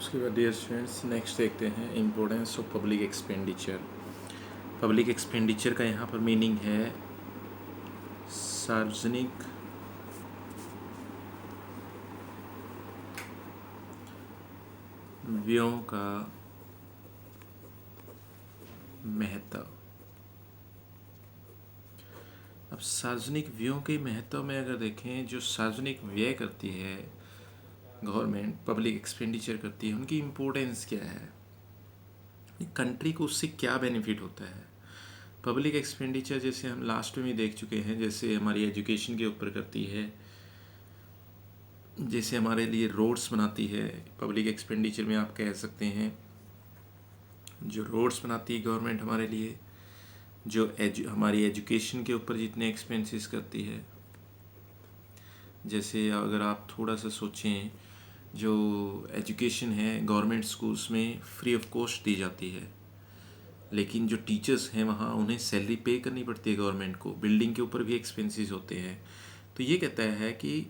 उसके बाद dear students next देखते हैं importance of public expenditure. Public expenditure का यहाँ पर मीनिंग है सार्वजनिक व्ययों का महत्व। अब सार्वजनिक व्ययों के महत्व में अगर देखें, जो सार्वजनिक व्यय करती है गवर्नमेंट, पब्लिक एक्सपेंडिचर करती है, उनकी इम्पोर्टेंस क्या है, कंट्री को उससे क्या बेनिफिट होता है। पब्लिक एक्सपेंडिचर जैसे हम लास्ट में भी देख चुके हैं, जैसे हमारी एजुकेशन के ऊपर करती है, जैसे हमारे लिए रोड्स बनाती है। पब्लिक एक्सपेंडिचर में आप कह सकते हैं जो रोड्स बनाती है गवर्नमेंट हमारे लिए, जो हमारी एजुकेशन के ऊपर जितने एक्सपेंसेस करती है। जैसे अगर आप थोड़ा सा सोचें, जो एजुकेशन है गवर्नमेंट स्कूल्स में फ्री ऑफ कॉस्ट दी जाती है, लेकिन जो टीचर्स हैं वहाँ उन्हें सैलरी पे करनी पड़ती है गवर्नमेंट को। बिल्डिंग के ऊपर भी एक्सपेंसेस होते हैं। तो ये कहता है कि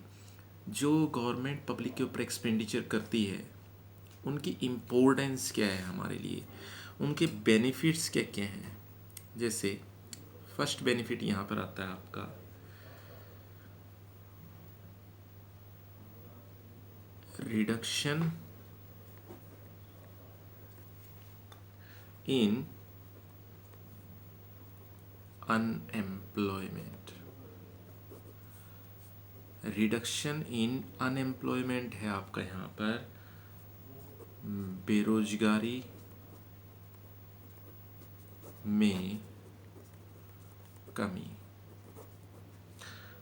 जो गवर्नमेंट पब्लिक के ऊपर एक्सपेंडिचर करती है उनकी इम्पोर्टेंस क्या है हमारे लिए, उनके बेनिफिट्स क्या क्या हैं। जैसे फर्स्ट बेनिफिट यहाँ पर आता है आपका reduction in unemployment. Reduction in unemployment है आपका यहाँ पर बेरोजगारी में कमी।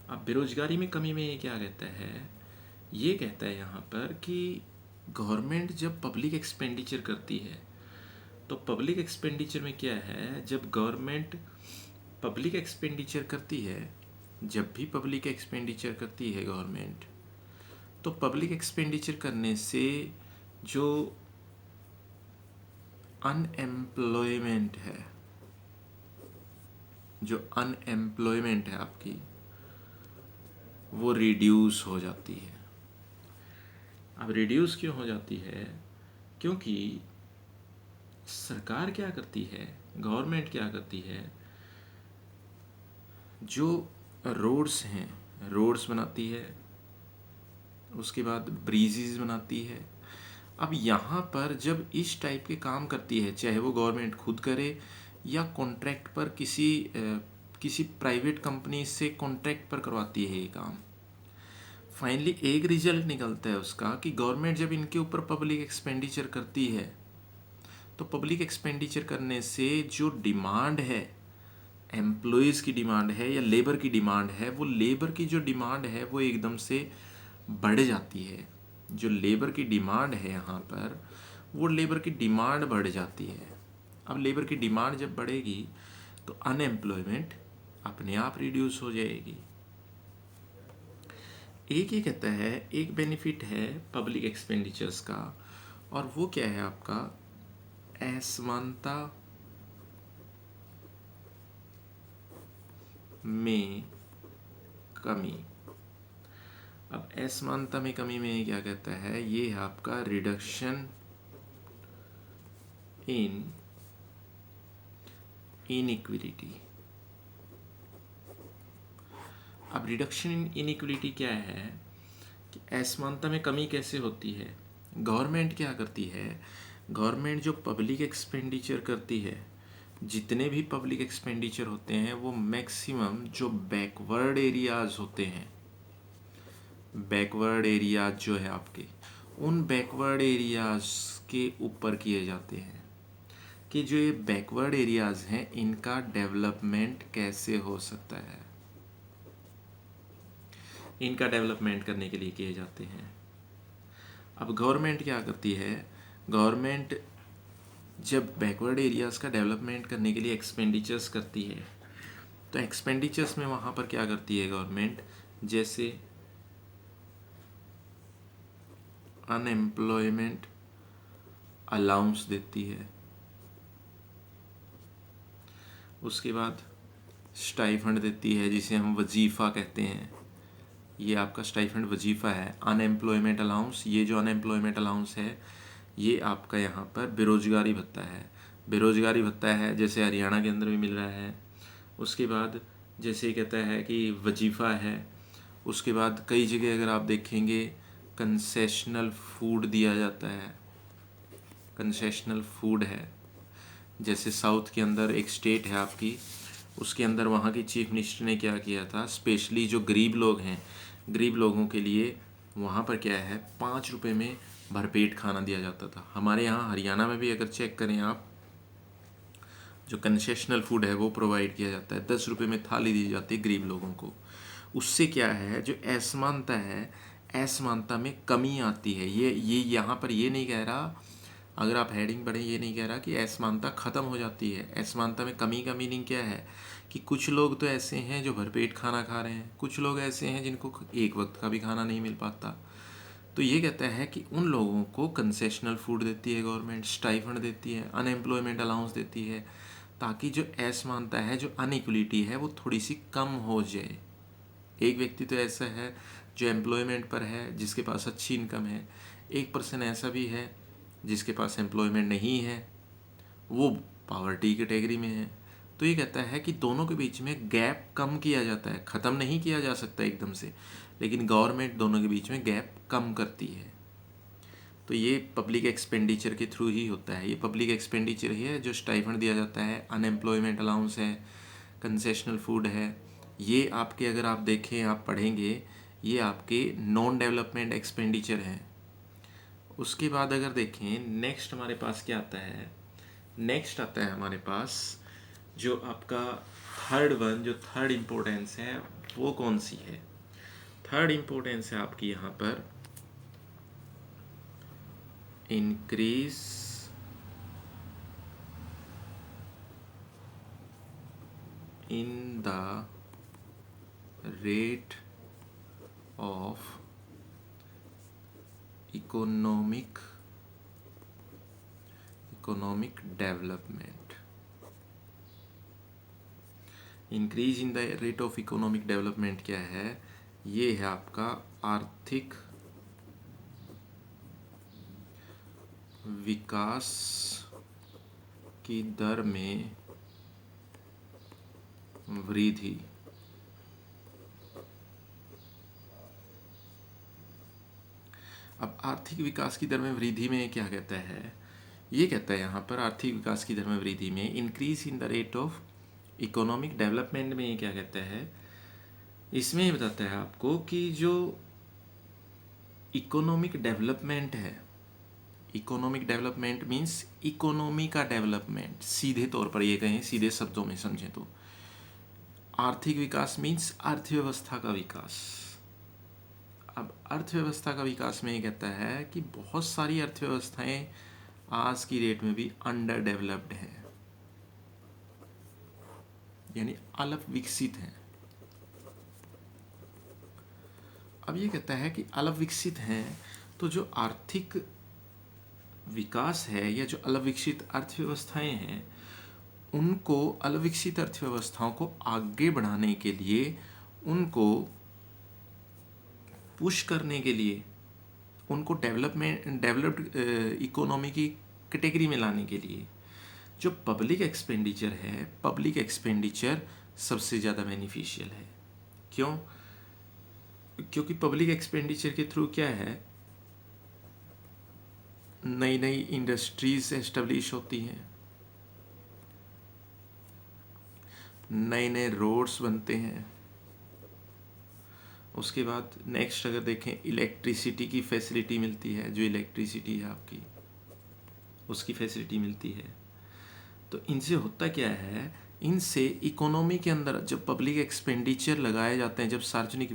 अब बेरोजगारी में कमी में ये क्या कहता है, ये कहता है यहाँ पर कि गवर्नमेंट जब पब्लिक एक्सपेंडिचर करती है, तो पब्लिक एक्सपेंडिचर में क्या है, जब गवर्नमेंट पब्लिक एक्सपेंडिचर करती है, जब भी पब्लिक एक्सपेंडिचर करती है गवर्नमेंट, तो पब्लिक एक्सपेंडिचर करने से जो अनएम्प्लॉयमेंट है, जो अनएम्प्लॉयमेंट है आपकी, वो रिड्यूस हो जाती है। अब रिड्यूस क्यों हो जाती है, क्योंकि सरकार क्या करती है, गवर्नमेंट क्या करती है, जो रोड्स हैं रोड्स बनाती है, उसके बाद ब्रिजेस बनाती है। अब यहाँ पर जब इस टाइप के काम करती है, चाहे वो गवर्नमेंट खुद करे या कॉन्ट्रैक्ट पर किसी प्राइवेट कंपनी से कॉन्ट्रैक्ट पर करवाती है ये काम, फाइनली एक रिजल्ट निकलता है उसका कि गवर्नमेंट जब इनके ऊपर पब्लिक एक्सपेंडिचर करती है, तो पब्लिक एक्सपेंडिचर करने से जो डिमांड है, एम्प्लॉयज़ की डिमांड है या लेबर की डिमांड है, वो लेबर की जो डिमांड है वो एकदम से बढ़ जाती है। जो लेबर की डिमांड है यहाँ पर, वो लेबर की डिमांड बढ़ जाती है। अब लेबर की डिमांड जब बढ़ेगी तो अनएम्प्लॉयमेंट अपने आप रिड्यूस हो जाएगी। एक ये कहता है, एक बेनिफिट है पब्लिक एक्सपेंडिचर्स का, और वो क्या है आपका असमानता में कमी। अब असमानता में कमी में क्या कहता है, ये है आपका रिडक्शन इन इनइक्विलिटी। अब रिडक्शन इन इनइक्विलिटी क्या है कि असमानता में कमी कैसे होती है। गवर्नमेंट क्या करती है, गवर्नमेंट जो पब्लिक एक्सपेंडिचर करती है, जितने भी पब्लिक एक्सपेंडिचर होते हैं वो मैक्सिमम जो बैकवर्ड एरियाज़ होते हैं, बैकवर्ड एरियाज जो है आपके, उन बैकवर्ड एरियाज के ऊपर किए जाते हैं कि जो ये बैकवर्ड एरियाज हैं इनका डेवलपमेंट कैसे हो सकता है, इनका डेवलपमेंट करने के लिए किए जाते हैं। अब गवर्नमेंट क्या करती है, गवर्नमेंट जब बैकवर्ड एरियाज़ का डेवलपमेंट करने के लिए एक्सपेंडिचर्स करती है, तो एक्सपेंडिचर्स में वहाँ पर क्या करती है गवर्नमेंट, जैसे अनएम्प्लॉयमेंट अलाउंस देती है, उसके बाद स्टाइफंड देती है जिसे हम वजीफ़ा कहते हैं। ये आपका स्टाइफंड वजीफ़ा है। अनएम्प्लॉयमेंट अलाउंस, ये जो अनएम्प्लॉयमेंट अलाउंस है ये आपका यहाँ पर बेरोजगारी भत्ता है। बेरोजगारी भत्ता है जैसे हरियाणा के अंदर भी मिल रहा है। उसके बाद जैसे कहता है कि वजीफ़ा है। उसके बाद कई जगह अगर आप देखेंगे कंसेशनल फूड दिया जाता है। कंसेशनल फूड है, जैसे साउथ के अंदर एक स्टेट है आपकी, उसके अंदर वहाँ की चीफ मिनिस्टर ने क्या किया था, स्पेशली जो गरीब लोग हैं, गरीब लोगों के लिए वहाँ पर क्या है 5 रुपये में भरपेट खाना दिया जाता था। हमारे यहाँ हरियाणा में भी अगर चेक करें आप, जो कंसेशनल फूड है वो प्रोवाइड किया जाता है। 10 रुपये में थाली दी जाती है गरीब लोगों को। उससे क्या है, जो असमानता है, असमानता में कमी आती है। ये यहाँ पर ये नहीं कह रहा, अगर आप हेडिंग पढ़ें, ये नहीं कह रहा कि असमानता ख़त्म हो जाती है। असमानता में कमी का मीनिंग क्या है कि कुछ लोग तो ऐसे हैं जो भरपेट खाना खा रहे हैं, कुछ लोग ऐसे हैं जिनको एक वक्त का भी खाना नहीं मिल पाता। तो ये कहता है कि उन लोगों को कंसेशनल फूड देती है गवर्नमेंट, स्टाइफंड देती है, अनएम्प्लॉयमेंट अलाउंस देती है, ताकि जो असमानता है, जो अनइक्वलिटी है, वो थोड़ी सी कम हो जाए। एक व्यक्ति तो ऐसा है जो एम्प्लॉयमेंट पर है, जिसके पास अच्छी इनकम है। एक पर्सन ऐसा भी है जिसके पास एम्प्लॉयमेंट नहीं है, वो पावर्टी कैटेगरी में है। तो ये कहता है कि दोनों के बीच में गैप कम किया जाता है, ख़त्म नहीं किया जा सकता एकदम से, लेकिन गवर्नमेंट दोनों के बीच में गैप कम करती है। तो ये पब्लिक एक्सपेंडिचर के थ्रू ही होता है। ये पब्लिक एक्सपेंडिचर ही है जो स्टाइफंड दिया जाता है, अनएम्प्लॉयमेंट अलाउंस है, कंसेशनल फूड है। ये आपके, अगर आप देखें, आप पढ़ेंगे, ये आपके नॉन डेवलपमेंट एक्सपेंडिचर हैं। उसके बाद अगर देखें नेक्स्ट हमारे पास क्या आता है, नेक्स्ट आता है हमारे पास जो आपका थर्ड वन, जो थर्ड इम्पोर्टेंस है वो कौन सी है। थर्ड इम्पोर्टेंस है आपकी यहाँ पर increase in the rate of economic development. Increase in the rate of economic development क्या है, ये है आपका आर्थिक विकास की दर में वृद्धि। अब आर्थिक विकास की दर में वृद्धि में क्या कहता है, ये कहता है यहाँ पर आर्थिक विकास की दर में वृद्धि में increase in the rate of economic development में ये क्या कहता है, इसमें ये बताता है आपको कि जो इकोनॉमिक डेवलपमेंट है, इकोनॉमिक डेवलपमेंट मीन्स इकोनॉमी का डेवलपमेंट, सीधे तौर पर ये कहें, सीधे शब्दों में समझें तो आर्थिक विकास मीन्स अर्थव्यवस्था का विकास। अब अर्थव्यवस्था का विकास में ये कहता है कि बहुत सारी अर्थव्यवस्थाएं आज की डेट में भी अंडर डेवलप्ड हैं, यानी अल्प विकसित हैं। अब ये कहता है कि अल्प विकसित हैं, तो जो आर्थिक विकास है या जो अल्प विकसित अर्थव्यवस्थाएं हैं, उनको अल्प विकसित अर्थव्यवस्थाओं को आगे बढ़ाने के लिए, उनको पुश करने के लिए, उनको डेवलप्ड इकोनॉमी की कैटेगरी में लाने के लिए जो पब्लिक एक्सपेंडिचर है, पब्लिक एक्सपेंडिचर सबसे ज़्यादा बेनिफिशियल है। क्यों? क्योंकि पब्लिक एक्सपेंडिचर के थ्रू क्या है, नई नई इंडस्ट्रीज एस्टेब्लिश होती हैं, नए नए रोड्स बनते हैं। उसके बाद नेक्स्ट अगर देखें, इलेक्ट्रिसिटी की फैसिलिटी मिलती है, जो इलेक्ट्रिसिटी है आपकी, उसकी फैसिलिटी मिलती है। तो इनसे होता क्या है, इनसे इकोनॉमी के अंदर जब पब्लिक एक्सपेंडिचर लगाए जाते हैं, जब सार्वजनिक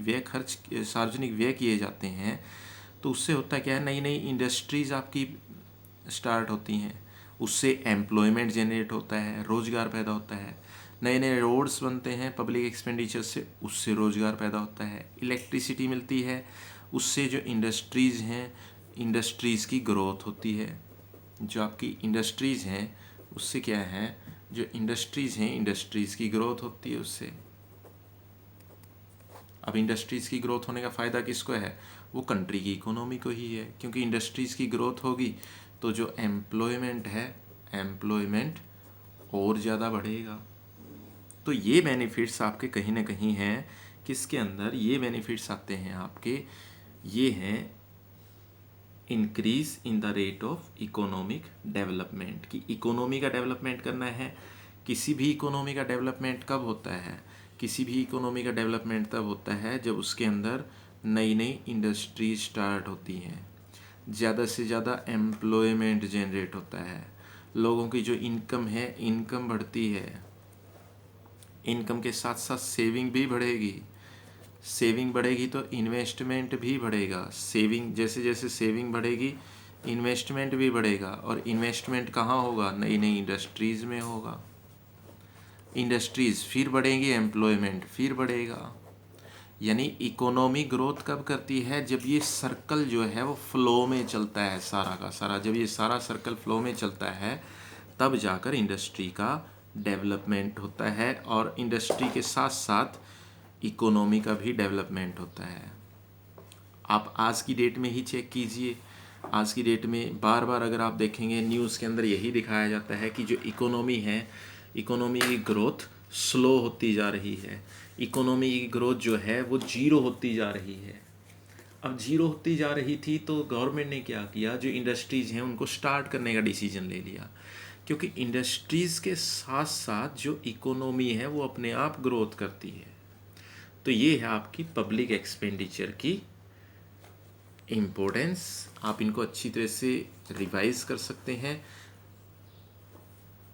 व्यय किए जाते हैं, तो उससे होता क्या है, नई नई इंडस्ट्रीज़ आपकी स्टार्ट होती हैं, उससे एम्प्लॉयमेंट जनरेट होता है, रोज़गार पैदा होता है। नए नए रोड्स बनते हैं पब्लिक एक्सपेंडिचर से, उससे रोज़गार पैदा होता है। इलेक्ट्रिसिटी मिलती है, उससे जो इंडस्ट्रीज़ हैं, इंडस्ट्रीज़ की ग्रोथ होती है। जो आपकी इंडस्ट्रीज़ हैं उससे क्या है, जो इंडस्ट्रीज़ हैं, इंडस्ट्रीज़ की ग्रोथ होती है उससे। अब इंडस्ट्रीज़ की ग्रोथ होने का फ़ायदा किसको है, वो कंट्री की इकोनॉमी को ही है, क्योंकि इंडस्ट्रीज़ की ग्रोथ होगी तो जो एम्प्लॉयमेंट है, एम्प्लॉयमेंट और ज़्यादा बढ़ेगा। तो ये बेनिफिट्स आपके कहीं ना कहीं हैं, किसके अंदर ये बेनिफिट्स आते हैं आपके, ये हैं increase in the rate of economic development. कि इकोनॉमी का डेवलपमेंट करना है। किसी भी इकोनॉमी का डेवलपमेंट कब होता है, किसी भी इकोनॉमी का डेवलपमेंट तब होता है जब उसके अंदर नई नई इंडस्ट्रीज स्टार्ट होती हैं, ज़्यादा से ज़्यादा एम्प्लॉयमेंट जनरेट होता है, लोगों की जो इनकम है इनकम बढ़ती है, इनकम के साथ साथ सेविंग भी बढ़ेगी, सेविंग बढ़ेगी तो इन्वेस्टमेंट भी बढ़ेगा, सेविंग जैसे जैसे सेविंग बढ़ेगी इन्वेस्टमेंट भी बढ़ेगा, और इन्वेस्टमेंट कहाँ होगा, नई नई इंडस्ट्रीज़ में होगा, इंडस्ट्रीज़ फिर बढ़ेंगी, एम्प्लॉयमेंट फिर बढ़ेगा। यानी इकोनॉमी ग्रोथ कब करती है, जब ये सर्कल जो है वो फ्लो में चलता है सारा का सारा, जब ये सारा सर्कल फ्लो में चलता है तब जाकर इंडस्ट्री का डेवलपमेंट होता है, और इंडस्ट्री के साथ साथ इकोनॉमी का भी डेवलपमेंट होता है। आप आज की डेट में ही चेक कीजिए, आज की डेट में बार बार अगर आप देखेंगे न्यूज़ के अंदर यही दिखाया जाता है कि जो इकोनॉमी है, इकोनॉमी की ग्रोथ स्लो होती जा रही है, इकोनॉमी की ग्रोथ जो है वो जीरो होती जा रही है। अब जीरो होती जा रही थी तो गवर्नमेंट ने क्या किया, जो इंडस्ट्रीज़ हैं उनको स्टार्ट करने का डिसीजन ले लिया, क्योंकि इंडस्ट्रीज़ के साथ साथ जो इकोनॉमी है वो अपने आप ग्रोथ करती है। तो ये है आपकी पब्लिक एक्सपेंडिचर की इम्पोर्टेंस। आप इनको अच्छी तरह से रिवाइज कर सकते हैं।